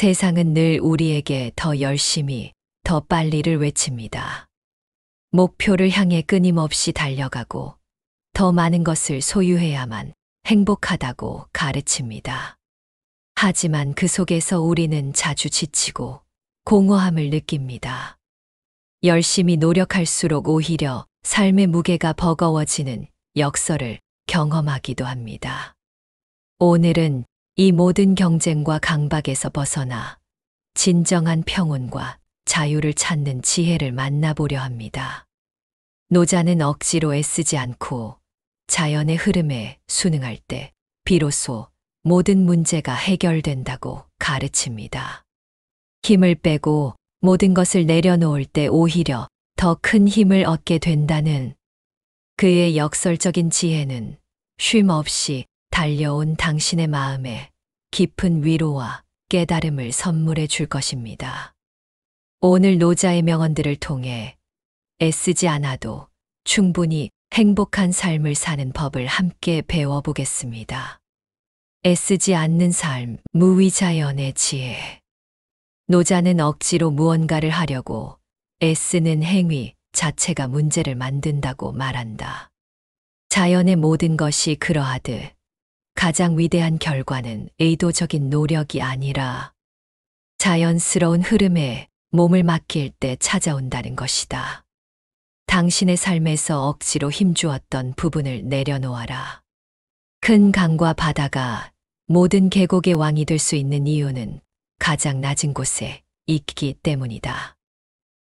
세상은 늘 우리에게 더 열심히, 더 빨리를 외칩니다. 목표를 향해 끊임없이 달려가고 더 많은 것을 소유해야만 행복하다고 가르칩니다. 하지만 그 속에서 우리는 자주 지치고 공허함을 느낍니다. 열심히 노력할수록 오히려 삶의 무게가 버거워지는 역설을 경험하기도 합니다. 오늘은 이 모든 경쟁과 강박에서 벗어나 진정한 평온과 자유를 찾는 지혜를 만나보려 합니다. 노자는 억지로 애쓰지 않고 자연의 흐름에 순응할 때 비로소 모든 문제가 해결된다고 가르칩니다. 힘을 빼고 모든 것을 내려놓을 때 오히려 더 큰 힘을 얻게 된다는 그의 역설적인 지혜는 쉼 없이 달려온 당신의 마음에 깊은 위로와 깨달음을 선물해 줄 것입니다. 오늘 노자의 명언들을 통해 애쓰지 않아도 충분히 행복한 삶을 사는 법을 함께 배워보겠습니다. 애쓰지 않는 삶, 무위자연의 지혜. 노자는 억지로 무언가를 하려고 애쓰는 행위 자체가 문제를 만든다고 말한다. 자연의 모든 것이 그러하듯 가장 위대한 결과는 의도적인 노력이 아니라 자연스러운 흐름에 몸을 맡길 때 찾아온다는 것이다. 당신의 삶에서 억지로 힘주었던 부분을 내려놓아라. 큰 강과 바다가 모든 계곡의 왕이 될 수 있는 이유는 가장 낮은 곳에 있기 때문이다.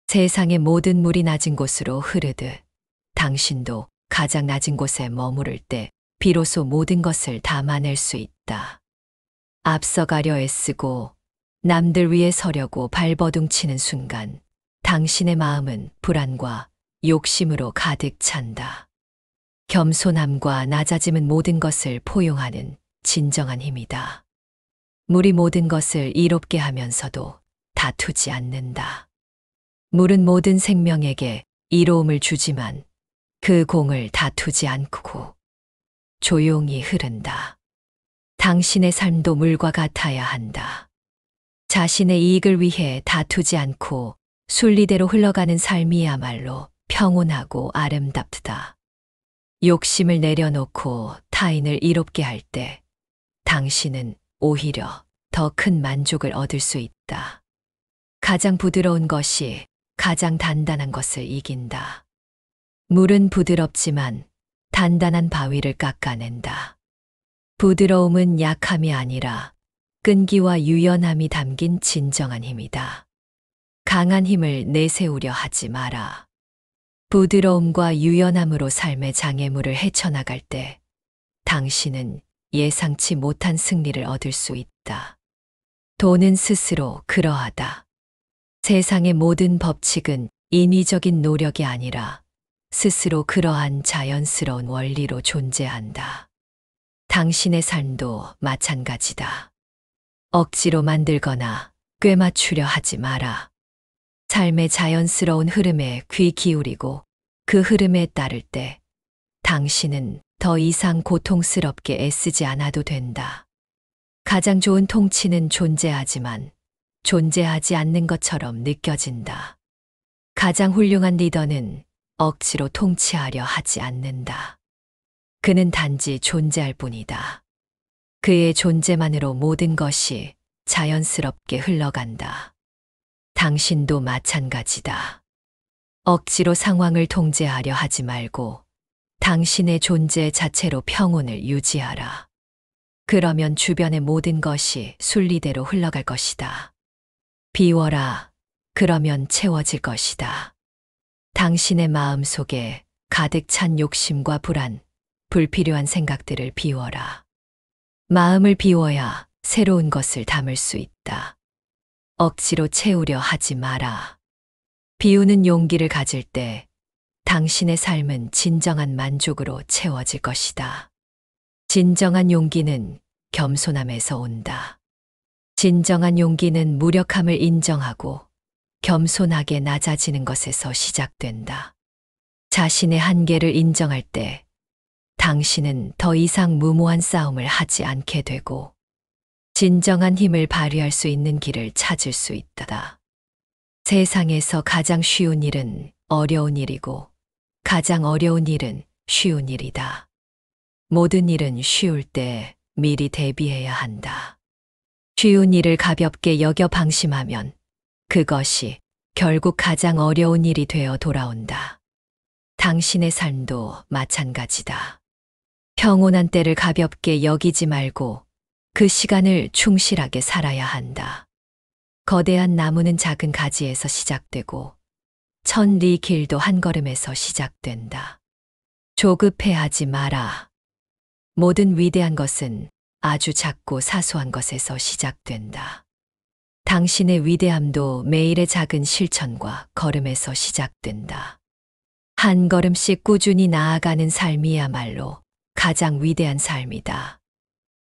세상의 모든 물이 낮은 곳으로 흐르듯 당신도 가장 낮은 곳에 머무를 때 비로소 모든 것을 담아낼 수 있다. 앞서가려 애쓰고 남들 위에 서려고 발버둥치는 순간 당신의 마음은 불안과 욕심으로 가득 찬다. 겸손함과 낮아짐은 모든 것을 포용하는 진정한 힘이다. 물이 모든 것을 이롭게 하면서도 다투지 않는다. 물은 모든 생명에게 이로움을 주지만 그 공을 다투지 않고 조용히 흐른다. 당신의 삶도 물과 같아야 한다. 자신의 이익을 위해 다투지 않고 순리대로 흘러가는 삶이야말로 평온하고 아름답다. 욕심을 내려놓고 타인을 이롭게 할 때 당신은 오히려 더 큰 만족을 얻을 수 있다. 가장 부드러운 것이 가장 단단한 것을 이긴다. 물은 부드럽지만 단단한 바위를 깎아낸다. 부드러움은 약함이 아니라 끈기와 유연함이 담긴 진정한 힘이다. 강한 힘을 내세우려 하지 마라. 부드러움과 유연함으로 삶의 장애물을 헤쳐나갈 때 당신은 예상치 못한 승리를 얻을 수 있다. 돈은 스스로 그러하다. 세상의 모든 법칙은 인위적인 노력이 아니라 스스로 그러한 자연스러운 원리로 존재한다. 당신의 삶도 마찬가지다. 억지로 만들거나 꿰맞추려 하지 마라. 삶의 자연스러운 흐름에 귀 기울이고 그 흐름에 따를 때 당신은 더 이상 고통스럽게 애쓰지 않아도 된다. 가장 좋은 통치는 존재하지만 존재하지 않는 것처럼 느껴진다. 가장 훌륭한 리더는 억지로 통치하려 하지 않는다. 그는 단지 존재할 뿐이다. 그의 존재만으로 모든 것이 자연스럽게 흘러간다. 당신도 마찬가지다. 억지로 상황을 통제하려 하지 말고 당신의 존재 자체로 평온을 유지하라. 그러면 주변의 모든 것이 순리대로 흘러갈 것이다. 비워라. 그러면 채워질 것이다. 당신의 마음 속에 가득 찬 욕심과 불안, 불필요한 생각들을 비워라. 마음을 비워야 새로운 것을 담을 수 있다. 억지로 채우려 하지 마라. 비우는 용기를 가질 때 당신의 삶은 진정한 만족으로 채워질 것이다. 진정한 용기는 겸손함에서 온다. 진정한 용기는 무력함을 인정하고 겸손하게 낮아지는 것에서 시작된다. 자신의 한계를 인정할 때 당신은 더 이상 무모한 싸움을 하지 않게 되고 진정한 힘을 발휘할 수 있는 길을 찾을 수 있다. 세상에서 가장 쉬운 일은 어려운 일이고 가장 어려운 일은 쉬운 일이다. 모든 일은 쉬울 때 미리 대비해야 한다. 쉬운 일을 가볍게 여겨 방심하면 그것이 결국 가장 어려운 일이 되어 돌아온다. 당신의 삶도 마찬가지다. 평온한 때를 가볍게 여기지 말고 그 시간을 충실하게 살아야 한다. 거대한 나무는 작은 가지에서 시작되고 천리 길도 한 걸음에서 시작된다. 조급해하지 마라. 모든 위대한 것은 아주 작고 사소한 것에서 시작된다. 당신의 위대함도 매일의 작은 실천과 걸음에서 시작된다. 한 걸음씩 꾸준히 나아가는 삶이야말로 가장 위대한 삶이다.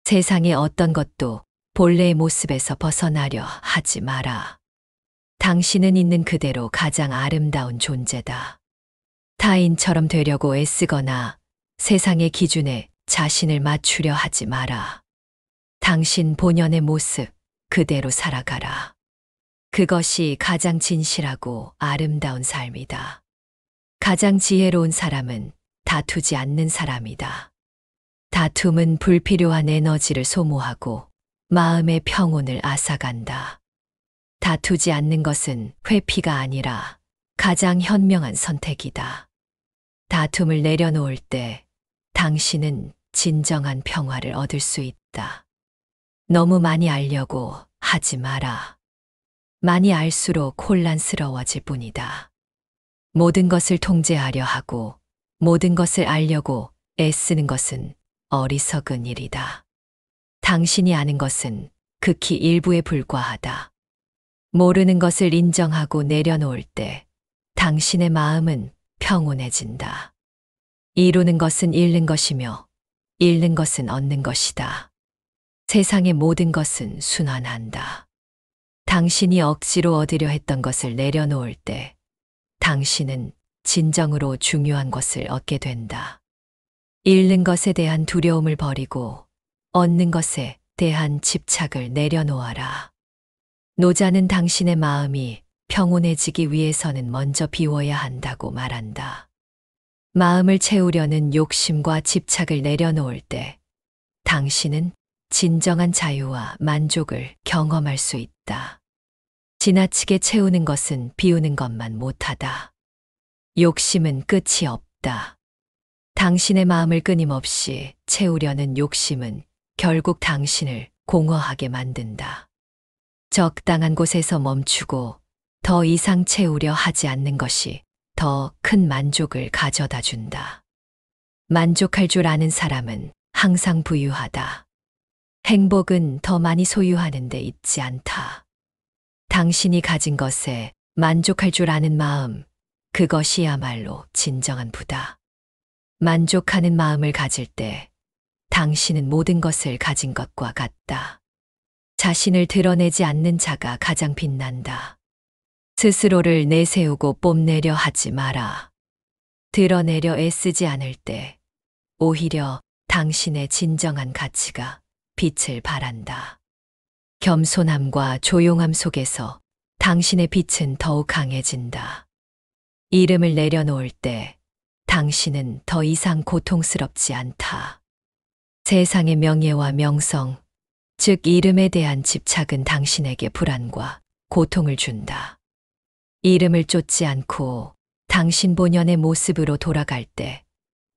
세상의 어떤 것도 본래의 모습에서 벗어나려 하지 마라. 당신은 있는 그대로 가장 아름다운 존재다. 타인처럼 되려고 애쓰거나 세상의 기준에 자신을 맞추려 하지 마라. 당신 본연의 모습 그대로 살아가라. 그것이 가장 진실하고 아름다운 삶이다. 가장 지혜로운 사람은 다투지 않는 사람이다. 다툼은 불필요한 에너지를 소모하고 마음의 평온을 앗아간다. 다투지 않는 것은 회피가 아니라 가장 현명한 선택이다. 다툼을 내려놓을 때 당신은 진정한 평화를 얻을 수 있다. 너무 많이 알려고 하지 마라. 많이 알수록 혼란스러워질 뿐이다. 모든 것을 통제하려 하고 모든 것을 알려고 애쓰는 것은 어리석은 일이다. 당신이 아는 것은 극히 일부에 불과하다. 모르는 것을 인정하고 내려놓을 때 당신의 마음은 평온해진다. 이루는 것은 잃는 것이며 잃는 것은 얻는 것이다. 세상의 모든 것은 순환한다. 당신이 억지로 얻으려 했던 것을 내려놓을 때 당신은 진정으로 중요한 것을 얻게 된다. 잃는 것에 대한 두려움을 버리고 얻는 것에 대한 집착을 내려놓아라. 노자는 당신의 마음이 평온해지기 위해서는 먼저 비워야 한다고 말한다. 마음을 채우려는 욕심과 집착을 내려놓을 때 당신은 진정한 자유와 만족을 경험할 수 있다. 지나치게 채우는 것은 비우는 것만 못하다. 욕심은 끝이 없다. 당신의 마음을 끊임없이 채우려는 욕심은 결국 당신을 공허하게 만든다. 적당한 곳에서 멈추고 더 이상 채우려 하지 않는 것이 더 큰 만족을 가져다 준다. 만족할 줄 아는 사람은 항상 부유하다. 행복은 더 많이 소유하는 데 있지 않다. 당신이 가진 것에 만족할 줄 아는 마음, 그것이야말로 진정한 부다. 만족하는 마음을 가질 때 당신은 모든 것을 가진 것과 같다. 자신을 드러내지 않는 자가 가장 빛난다. 스스로를 내세우고 뽐내려 하지 마라. 드러내려 애쓰지 않을 때 오히려 당신의 진정한 가치가 빛을 발한다. 겸손함과 조용함 속에서 당신의 빛은 더욱 강해진다. 이름을 내려놓을 때 당신은 더 이상 고통스럽지 않다. 세상의 명예와 명성, 즉 이름에 대한 집착은 당신에게 불안과 고통을 준다. 이름을 쫓지 않고 당신 본연의 모습으로 돌아갈 때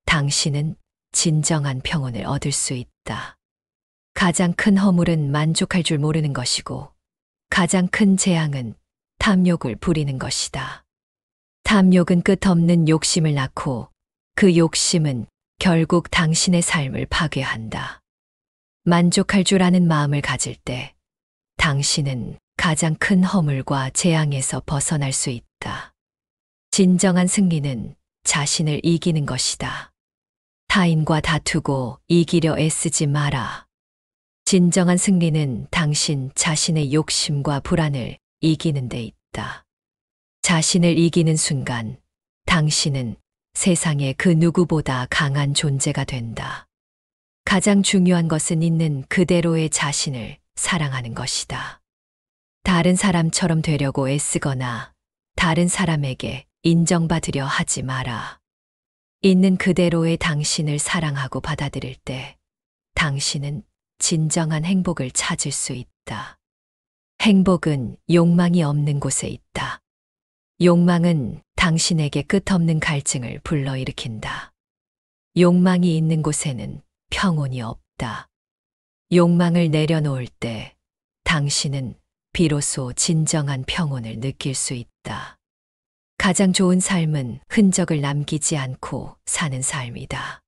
당신은 진정한 평온을 얻을 수 있다. 가장 큰 허물은 만족할 줄 모르는 것이고 가장 큰 재앙은 탐욕을 부리는 것이다. 탐욕은 끝없는 욕심을 낳고 그 욕심은 결국 당신의 삶을 파괴한다. 만족할 줄 아는 마음을 가질 때 당신은 가장 큰 허물과 재앙에서 벗어날 수 있다. 진정한 승리는 자신을 이기는 것이다. 타인과 다투고 이기려 애쓰지 마라. 진정한 승리는 당신 자신의 욕심과 불안을 이기는 데 있다. 자신을 이기는 순간 당신은 세상의 그 누구보다 강한 존재가 된다. 가장 중요한 것은 있는 그대로의 자신을 사랑하는 것이다. 다른 사람처럼 되려고 애쓰거나 다른 사람에게 인정받으려 하지 마라. 있는 그대로의 당신을 사랑하고 받아들일 때 당신은 진정한 행복을 찾을 수 있다. 행복은 욕망이 없는 곳에 있다. 욕망은 당신에게 끝없는 갈증을 불러일으킨다. 욕망이 있는 곳에는 평온이 없다. 욕망을 내려놓을 때 당신은 비로소 진정한 평온을 느낄 수 있다. 가장 좋은 삶은 흔적을 남기지 않고 사는 삶이다.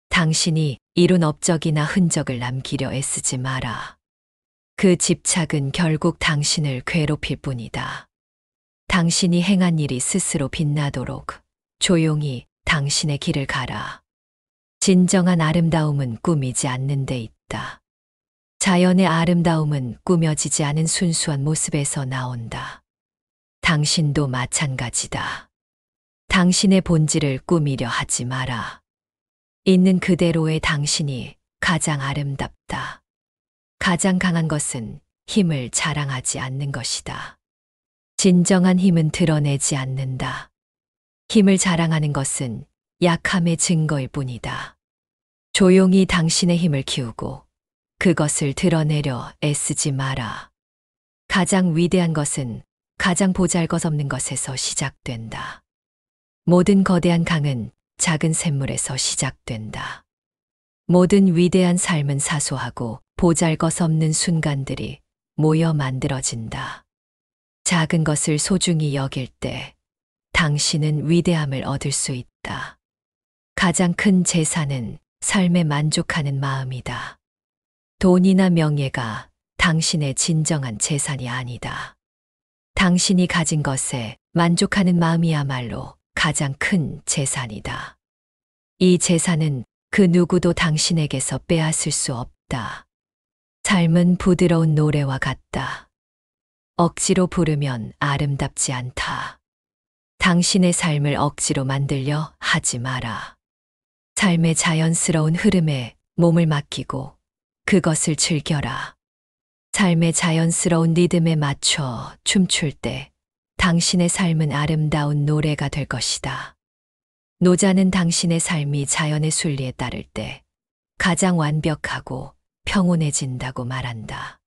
당신이 이룬 업적이나 흔적을 남기려 애쓰지 마라. 그 집착은 결국 당신을 괴롭힐 뿐이다. 당신이 행한 일이 스스로 빛나도록 조용히 당신의 길을 가라. 진정한 아름다움은 꾸미지 않는 데 있다. 자연의 아름다움은 꾸며지지 않은 순수한 모습에서 나온다. 당신도 마찬가지다. 당신의 본질을 꾸미려 하지 마라. 있는 그대로의 당신이 가장 아름답다. 가장 강한 것은 힘을 자랑하지 않는 것이다. 진정한 힘은 드러내지 않는다. 힘을 자랑하는 것은 약함의 증거일 뿐이다. 조용히 당신의 힘을 키우고 그것을 드러내려 애쓰지 마라. 가장 위대한 것은 가장 보잘것없는 것에서 시작된다. 모든 거대한 강은 작은 샘물에서 시작된다. 모든 위대한 삶은 사소하고 보잘것없는 순간들이 모여 만들어진다. 작은 것을 소중히 여길 때 당신은 위대함을 얻을 수 있다. 가장 큰 재산은 삶에 만족하는 마음이다. 돈이나 명예가 당신의 진정한 재산이 아니다. 당신이 가진 것에 만족하는 마음이야말로 가장 큰 재산이다. 이 재산은 그 누구도 당신에게서 빼앗을 수 없다. 삶은 부드러운 노래와 같다. 억지로 부르면 아름답지 않다. 당신의 삶을 억지로 만들려 하지 마라. 삶의 자연스러운 흐름에 몸을 맡기고 그것을 즐겨라. 삶의 자연스러운 리듬에 맞춰 춤출 때 당신의 삶은 아름다운 노래가 될 것이다. 노자는 당신의 삶이 자연의 순리에 따를 때 가장 완벽하고 평온해진다고 말한다.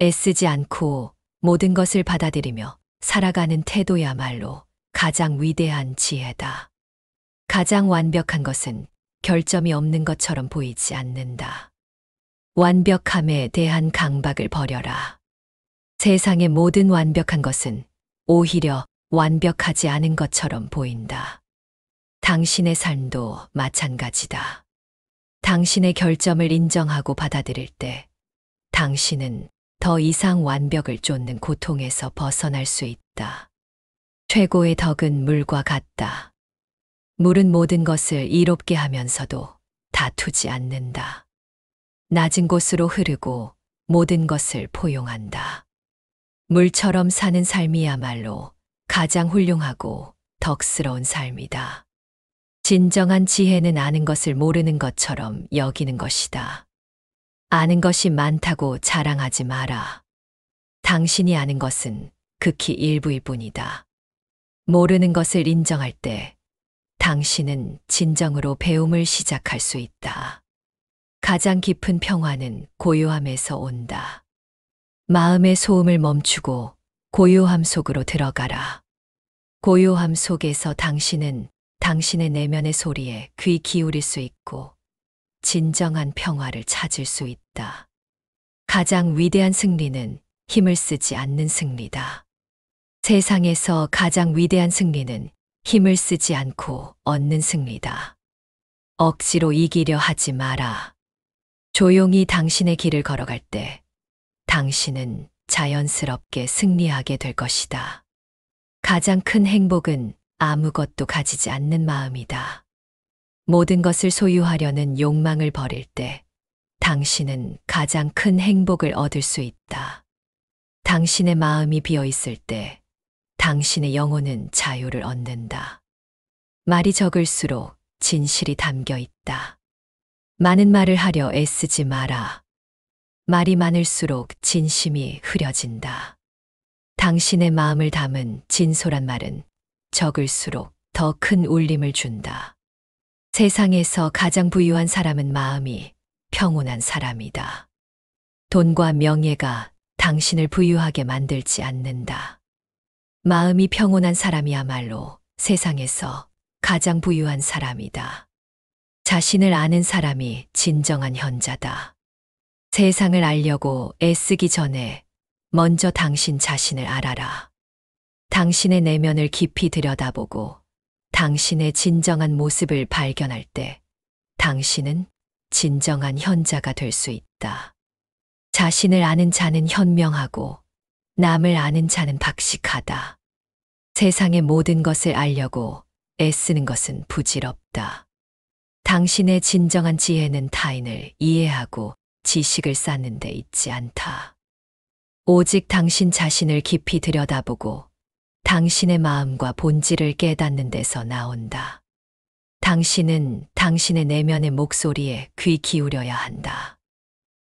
애쓰지 않고 모든 것을 받아들이며 살아가는 태도야말로 가장 위대한 지혜다. 가장 완벽한 것은 결점이 없는 것처럼 보이지 않는다. 완벽함에 대한 강박을 버려라. 세상의 모든 완벽한 것은 오히려 완벽하지 않은 것처럼 보인다. 당신의 삶도 마찬가지다. 당신의 결점을 인정하고 받아들일 때 당신은 더 이상 완벽을 쫓는 고통에서 벗어날 수 있다. 최고의 덕은 물과 같다. 물은 모든 것을 이롭게 하면서도 다투지 않는다. 낮은 곳으로 흐르고 모든 것을 포용한다. 물처럼 사는 삶이야말로 가장 훌륭하고 덕스러운 삶이다. 진정한 지혜는 아는 것을 모르는 것처럼 여기는 것이다. 아는 것이 많다고 자랑하지 마라. 당신이 아는 것은 극히 일부일 뿐이다. 모르는 것을 인정할 때 당신은 진정으로 배움을 시작할 수 있다. 가장 깊은 평화는 고요함에서 온다. 마음의 소음을 멈추고 고요함 속으로 들어가라. 고요함 속에서 당신은 당신의 내면의 소리에 귀 기울일 수 있고 진정한 평화를 찾을 수 있다. 가장 위대한 승리는 힘을 쓰지 않는 승리다. 세상에서 가장 위대한 승리는 힘을 쓰지 않고 얻는 승리다. 억지로 이기려 하지 마라. 조용히 당신의 길을 걸어갈 때 당신은 자연스럽게 승리하게 될 것이다. 가장 큰 행복은 아무것도 가지지 않는 마음이다. 모든 것을 소유하려는 욕망을 버릴 때 당신은 가장 큰 행복을 얻을 수 있다. 당신의 마음이 비어 있을 때 당신의 영혼은 자유를 얻는다. 말이 적을수록 진실이 담겨 있다. 많은 말을 하려 애쓰지 마라. 말이 많을수록 진심이 흐려진다. 당신의 마음을 담은 진솔한 말은 적을수록 더 큰 울림을 준다. 세상에서 가장 부유한 사람은 마음이 평온한 사람이다. 돈과 명예가 당신을 부유하게 만들지 않는다. 마음이 평온한 사람이야말로 세상에서 가장 부유한 사람이다. 자신을 아는 사람이 진정한 현자다. 세상을 알려고 애쓰기 전에 먼저 당신 자신을 알아라. 당신의 내면을 깊이 들여다보고 당신의 진정한 모습을 발견할 때 당신은 진정한 현자가 될 수 있다. 자신을 아는 자는 현명하고 남을 아는 자는 박식하다. 세상의 모든 것을 알려고 애쓰는 것은 부질없다. 당신의 진정한 지혜는 타인을 이해하고 지식을 쌓는 데 있지 않다. 오직 당신 자신을 깊이 들여다보고 당신의 마음과 본질을 깨닫는 데서 나온다. 당신은 당신의 내면의 목소리에 귀 기울여야 한다.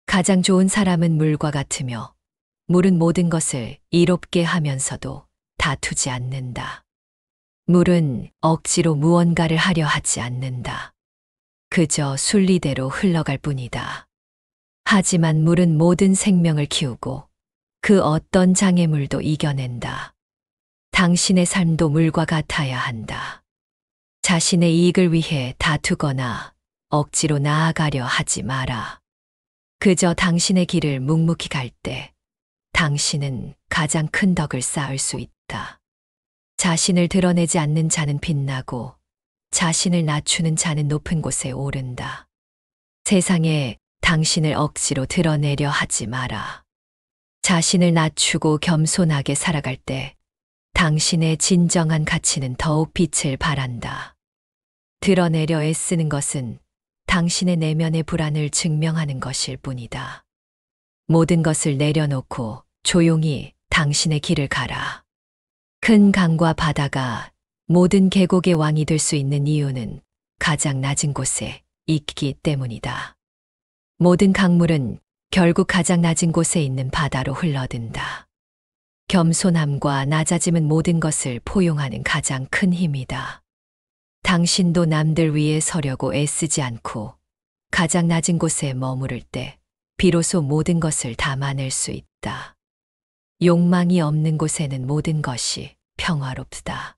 가장 좋은 사람은 물과 같으며 물은 모든 것을 이롭게 하면서도 다투지 않는다. 물은 억지로 무언가를 하려 하지 않는다. 그저 순리대로 흘러갈 뿐이다. 하지만 물은 모든 생명을 키우고 그 어떤 장애물도 이겨낸다. 당신의 삶도 물과 같아야 한다. 자신의 이익을 위해 다투거나 억지로 나아가려 하지 마라. 그저 당신의 길을 묵묵히 갈 때 당신은 가장 큰 덕을 쌓을 수 있다. 자신을 드러내지 않는 자는 빛나고 자신을 낮추는 자는 높은 곳에 오른다. 세상에 당신을 억지로 드러내려 하지 마라. 자신을 낮추고 겸손하게 살아갈 때 당신의 진정한 가치는 더욱 빛을 발한다. 드러내려 애쓰는 것은 당신의 내면의 불안을 증명하는 것일 뿐이다. 모든 것을 내려놓고 조용히 당신의 길을 가라. 큰 강과 바다가 모든 계곡의 왕이 될 수 있는 이유는 가장 낮은 곳에 있기 때문이다. 모든 강물은 결국 가장 낮은 곳에 있는 바다로 흘러든다. 겸손함과 낮아짐은 모든 것을 포용하는 가장 큰 힘이다. 당신도 남들 위에 서려고 애쓰지 않고 가장 낮은 곳에 머무를 때 비로소 모든 것을 담아낼 수 있다. 욕망이 없는 곳에는 모든 것이 평화롭다.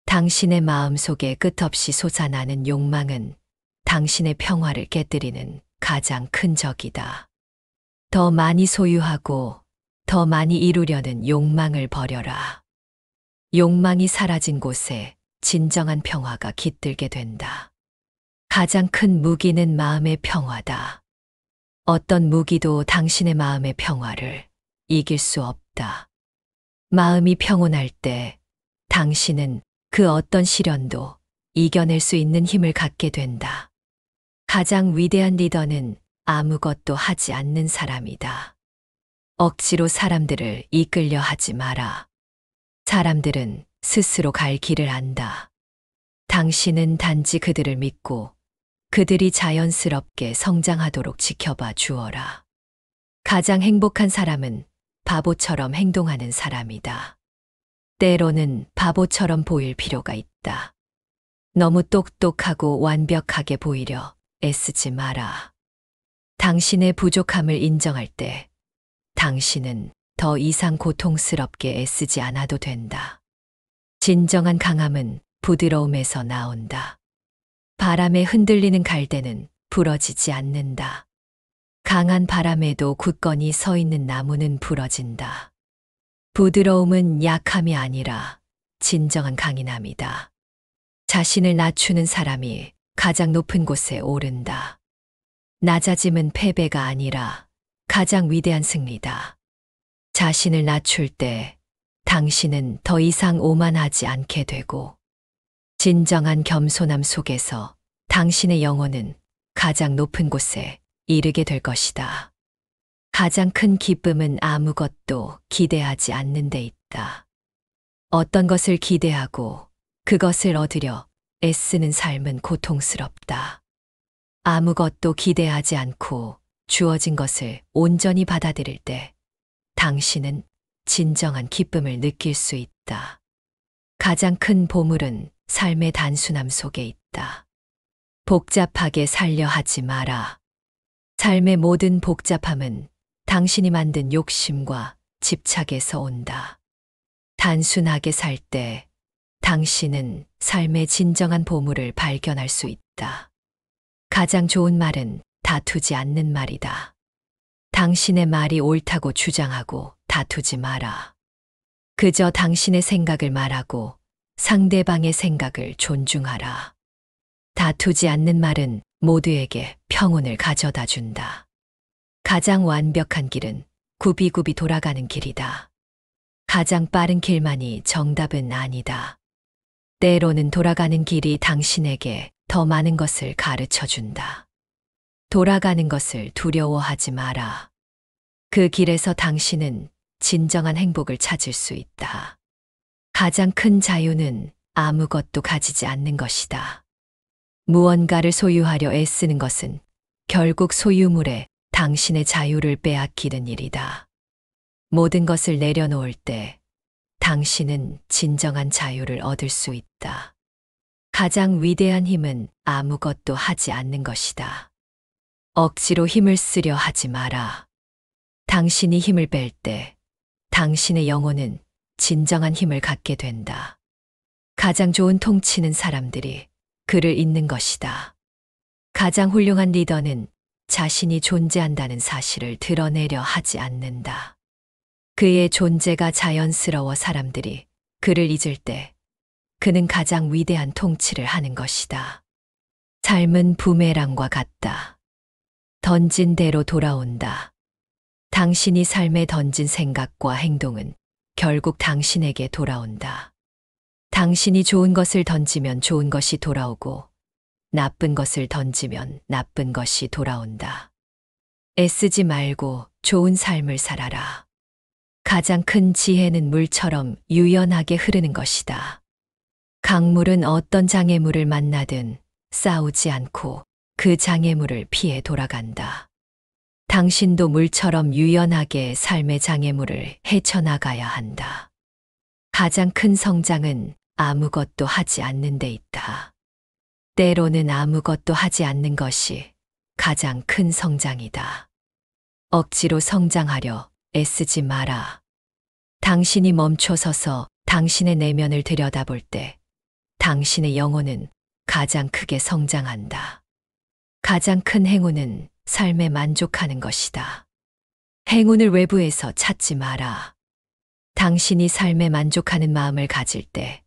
당신의 마음 속에 끝없이 솟아나는 욕망은 당신의 평화를 깨뜨리는 가장 큰 적이다. 더 많이 소유하고 더 많이 이루려는 욕망을 버려라. 욕망이 사라진 곳에 진정한 평화가 깃들게 된다. 가장 큰 무기는 마음의 평화다. 어떤 무기도 당신의 마음의 평화를 이길 수 없다. 마음이 평온할 때 당신은 그 어떤 시련도 이겨낼 수 있는 힘을 갖게 된다. 가장 위대한 리더는 아무것도 하지 않는 사람이다. 억지로 사람들을 이끌려 하지 마라. 사람들은 스스로 갈 길을 안다. 당신은 단지 그들을 믿고 그들이 자연스럽게 성장하도록 지켜봐 주어라. 가장 행복한 사람은 바보처럼 행동하는 사람이다. 때로는 바보처럼 보일 필요가 있다. 너무 똑똑하고 완벽하게 보이려 애쓰지 마라. 당신의 부족함을 인정할 때 당신은 더 이상 고통스럽게 애쓰지 않아도 된다. 진정한 강함은 부드러움에서 나온다. 바람에 흔들리는 갈대는 부러지지 않는다. 강한 바람에도 굳건히 서 있는 나무는 부러진다. 부드러움은 약함이 아니라 진정한 강인함이다. 자신을 낮추는 사람이 가장 높은 곳에 오른다. 낮아짐은 패배가 아니라 가장 위대한 승리다. 자신을 낮출 때 당신은 더 이상 오만하지 않게 되고 진정한 겸손함 속에서 당신의 영혼은 가장 높은 곳에 이르게 될 것이다. 가장 큰 기쁨은 아무것도 기대하지 않는 데 있다. 어떤 것을 기대하고 그것을 얻으려 애쓰는 삶은 고통스럽다. 아무것도 기대하지 않고 주어진 것을 온전히 받아들일 때 당신은 진정한 기쁨을 느낄 수 있다. 가장 큰 보물은 삶의 단순함 속에 있다. 복잡하게 살려 하지 마라. 삶의 모든 복잡함은 당신이 만든 욕심과 집착에서 온다. 단순하게 살 때 당신은 삶의 진정한 보물을 발견할 수 있다. 가장 좋은 말은 다투지 않는 말이다. 당신의 말이 옳다고 주장하고 다투지 마라. 그저 당신의 생각을 말하고 상대방의 생각을 존중하라. 다투지 않는 말은 모두에게 평온을 가져다 준다. 가장 완벽한 길은 굽이굽이 돌아가는 길이다. 가장 빠른 길만이 정답은 아니다. 때로는 돌아가는 길이 당신에게 더 많은 것을 가르쳐 준다. 돌아가는 것을 두려워하지 마라. 그 길에서 당신은 진정한 행복을 찾을 수 있다. 가장 큰 자유는 아무것도 가지지 않는 것이다. 무언가를 소유하려 애쓰는 것은 결국 소유물에 당신의 자유를 빼앗기는 일이다. 모든 것을 내려놓을 때 당신은 진정한 자유를 얻을 수 있다. 가장 위대한 힘은 아무것도 하지 않는 것이다. 억지로 힘을 쓰려 하지 마라. 당신이 힘을 뺄 때 당신의 영혼은 진정한 힘을 갖게 된다. 가장 좋은 통치는 사람들이 그를 잇는 것이다. 가장 훌륭한 리더는 자신이 존재한다는 사실을 드러내려 하지 않는다. 그의 존재가 자연스러워 사람들이 그를 잊을 때 그는 가장 위대한 통치를 하는 것이다. 삶은 부메랑과 같다. 던진 대로 돌아온다. 당신이 삶에 던진 생각과 행동은 결국 당신에게 돌아온다. 당신이 좋은 것을 던지면 좋은 것이 돌아오고 나쁜 것을 던지면 나쁜 것이 돌아온다. 애쓰지 말고 좋은 삶을 살아라. 가장 큰 지혜는 물처럼 유연하게 흐르는 것이다. 강물은 어떤 장애물을 만나든 싸우지 않고 그 장애물을 피해 돌아간다. 당신도 물처럼 유연하게 삶의 장애물을 헤쳐나가야 한다. 가장 큰 성장은 아무것도 하지 않는 데 있다. 때로는 아무것도 하지 않는 것이 가장 큰 성장이다. 억지로 성장하려 애쓰지 마라. 당신이 멈춰서서 당신의 내면을 들여다볼 때 당신의 영혼은 가장 크게 성장한다. 가장 큰 행운은 삶에 만족하는 것이다. 행운을 외부에서 찾지 마라. 당신이 삶에 만족하는 마음을 가질 때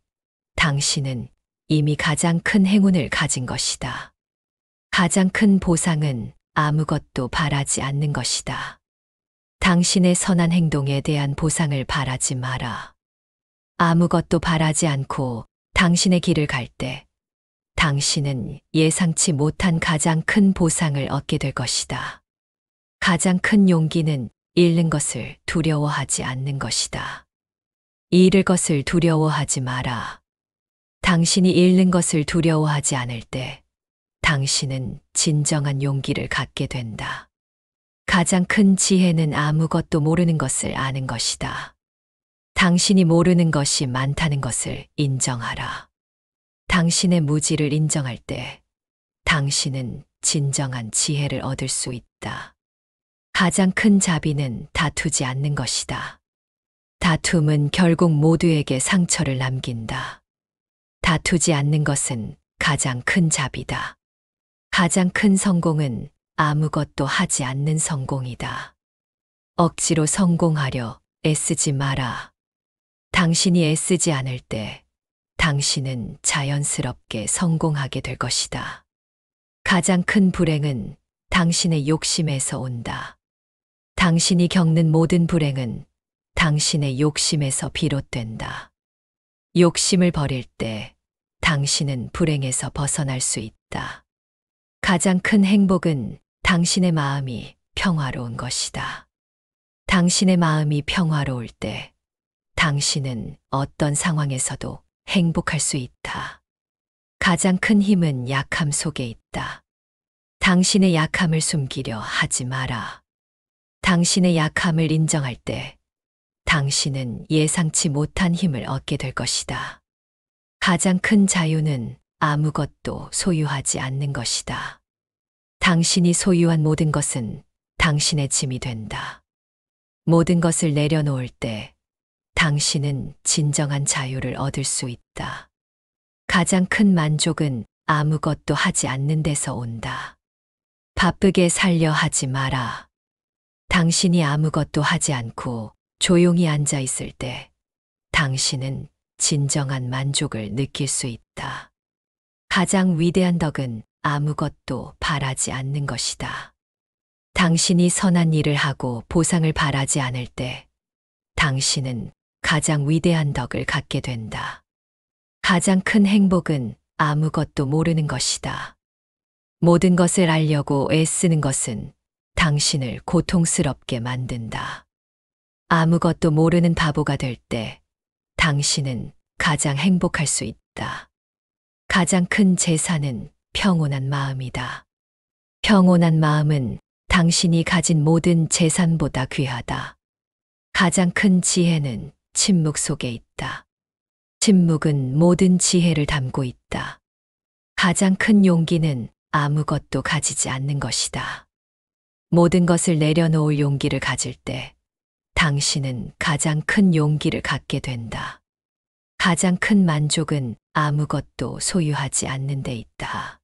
당신은 이미 가장 큰 행운을 가진 것이다. 가장 큰 보상은 아무것도 바라지 않는 것이다. 당신의 선한 행동에 대한 보상을 바라지 마라. 아무것도 바라지 않고 당신의 길을 갈 때 당신은 예상치 못한 가장 큰 보상을 얻게 될 것이다. 가장 큰 용기는 잃는 것을 두려워하지 않는 것이다. 잃을 것을 두려워하지 마라. 당신이 잃는 것을 두려워하지 않을 때 당신은 진정한 용기를 갖게 된다. 가장 큰 지혜는 아무것도 모르는 것을 아는 것이다. 당신이 모르는 것이 많다는 것을 인정하라. 당신의 무지를 인정할 때 당신은 진정한 지혜를 얻을 수 있다. 가장 큰 자비는 다투지 않는 것이다. 다툼은 결국 모두에게 상처를 남긴다. 다투지 않는 것은 가장 큰 자비다. 가장 큰 성공은 아무것도 하지 않는 성공이다. 억지로 성공하려 애쓰지 마라. 당신이 애쓰지 않을 때 당신은 자연스럽게 성공하게 될 것이다. 가장 큰 불행은 당신의 욕심에서 온다. 당신이 겪는 모든 불행은 당신의 욕심에서 비롯된다. 욕심을 버릴 때 당신은 불행에서 벗어날 수 있다. 가장 큰 행복은 당신의 마음이 평화로운 것이다. 당신의 마음이 평화로울 때 당신은 어떤 상황에서도 행복할 수 있다. 가장 큰 힘은 약함 속에 있다. 당신의 약함을 숨기려 하지 마라. 당신의 약함을 인정할 때 당신은 예상치 못한 힘을 얻게 될 것이다. 가장 큰 자유는 아무것도 소유하지 않는 것이다. 당신이 소유한 모든 것은 당신의 짐이 된다. 모든 것을 내려놓을 때 당신은 진정한 자유를 얻을 수 있다. 가장 큰 만족은 아무것도 하지 않는 데서 온다. 바쁘게 살려 하지 마라. 당신이 아무것도 하지 않고 조용히 앉아 있을 때 당신은 진정한 만족을 느낄 수 있다. 가장 위대한 덕은 아무것도 바라지 않는 것이다. 당신이 선한 일을 하고 보상을 바라지 않을 때 당신은 가장 위대한 덕을 갖게 된다. 가장 큰 행복은 아무것도 모르는 것이다. 모든 것을 알려고 애쓰는 것은 당신을 고통스럽게 만든다. 아무것도 모르는 바보가 될 때 당신은 가장 행복할 수 있다. 가장 큰 재산은 평온한 마음이다. 평온한 마음은 당신이 가진 모든 재산보다 귀하다. 가장 큰 지혜는 침묵 속에 있다. 침묵은 모든 지혜를 담고 있다. 가장 큰 용기는 아무것도 가지지 않는 것이다. 모든 것을 내려놓을 용기를 가질 때 당신은 가장 큰 용기를 갖게 된다. 가장 큰 만족은 아무것도 소유하지 않는 데 있다.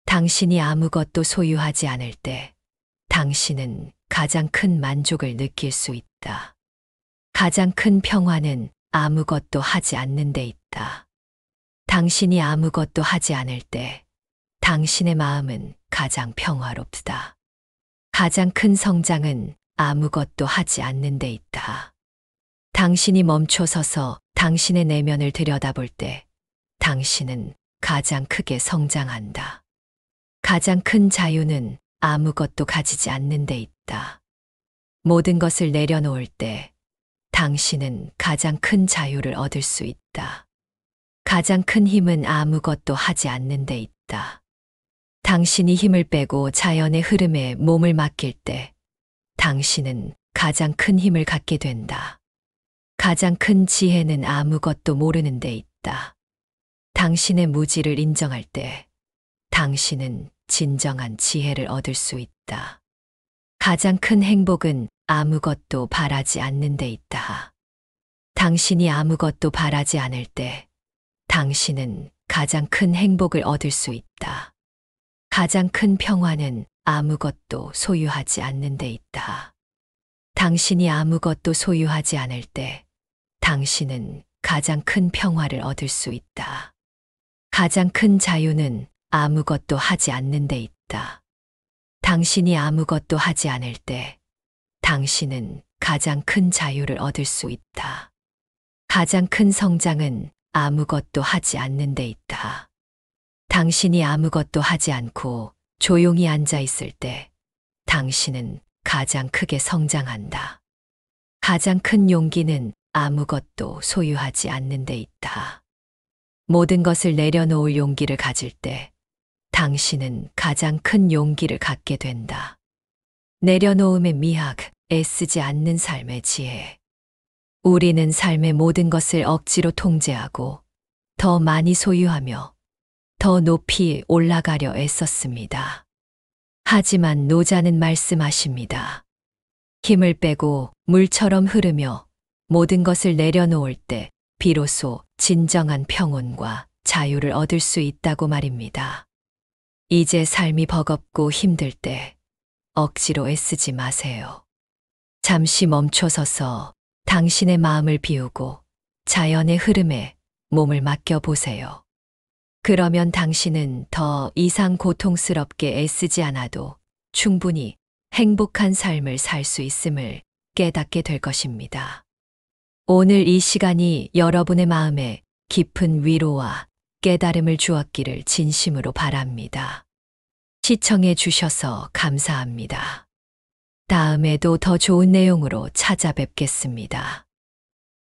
당신이 아무것도 소유하지 않을 때 당신은 가장 큰 만족을 느낄 수 있다. 가장 큰 평화는 아무것도 하지 않는 데 있다. 당신이 아무것도 하지 않을 때 당신의 마음은 가장 평화롭다. 가장 큰 성장은 아무것도 하지 않는 데 있다. 당신이 멈춰서서 당신의 내면을 들여다볼 때 당신은 가장 크게 성장한다. 가장 큰 자유는 아무것도 가지지 않는 데 있다. 모든 것을 내려놓을 때 당신은 가장 큰 자유를 얻을 수 있다. 가장 큰 힘은 아무것도 하지 않는 데 있다. 당신이 힘을 빼고 자연의 흐름에 몸을 맡길 때 당신은 가장 큰 힘을 갖게 된다. 가장 큰 지혜는 아무것도 모르는 데 있다. 당신의 무지를 인정할 때 당신은 진정한 지혜를 얻을 수 있다. 가장 큰 행복은 아무것도 바라지 않는 데 있다. 당신이 아무것도 바라지 않을 때 당신은 가장 큰 행복을 얻을 수 있다. 가장 큰 평화는 아무것도 소유하지 않는 데 있다. 당신이 아무것도 소유하지 않을 때 당신은 가장 큰 평화를 얻을 수 있다. 가장 큰 자유는 아무것도 하지 않는 데 있다. 당신이 아무것도 하지 않을 때 당신은 가장 큰 자유를 얻을 수 있다. 가장 큰 성장은 아무것도 하지 않는 데 있다. 당신이 아무것도 하지 않고 조용히 앉아 있을 때 당신은 가장 크게 성장한다. 가장 큰 용기는 아무것도 소유하지 않는 데 있다. 모든 것을 내려놓을 용기를 가질 때 당신은 가장 큰 용기를 갖게 된다. 내려놓음의 미학, 애쓰지 않는 삶의 지혜. 우리는 삶의 모든 것을 억지로 통제하고 더 많이 소유하며 더 높이 올라가려 애썼습니다. 하지만 노자는 말씀하십니다. 힘을 빼고 물처럼 흐르며 모든 것을 내려놓을 때 비로소 진정한 평온과 자유를 얻을 수 있다고 말입니다. 이제 삶이 버겁고 힘들 때 억지로 애쓰지 마세요. 잠시 멈춰서서 당신의 마음을 비우고 자연의 흐름에 몸을 맡겨보세요. 그러면 당신은 더 이상 고통스럽게 애쓰지 않아도 충분히 행복한 삶을 살 수 있음을 깨닫게 될 것입니다. 오늘 이 시간이 여러분의 마음에 깊은 위로와 깨달음을 주었기를 진심으로 바랍니다. 시청해 주셔서 감사합니다. 다음에도 더 좋은 내용으로 찾아뵙겠습니다.